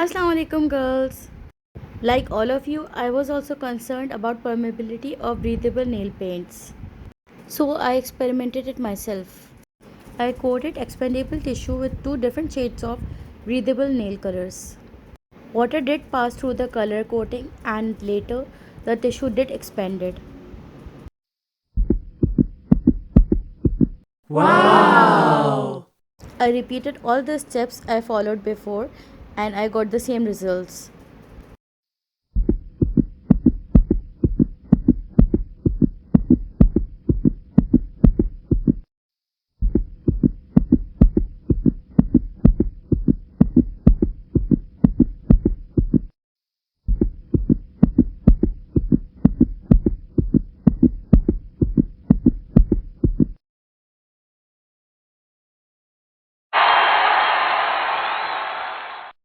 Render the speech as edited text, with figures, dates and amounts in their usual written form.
Assalamu alaikum girls. Like all of you, I was also concerned about permeability of breathable nail paints. So I experimented it myself. I coated expandable tissue with two different shades of breathable nail colors. Water did pass through the color coating and later the tissue did expanded. I repeated all the steps I followed before and I got the same results.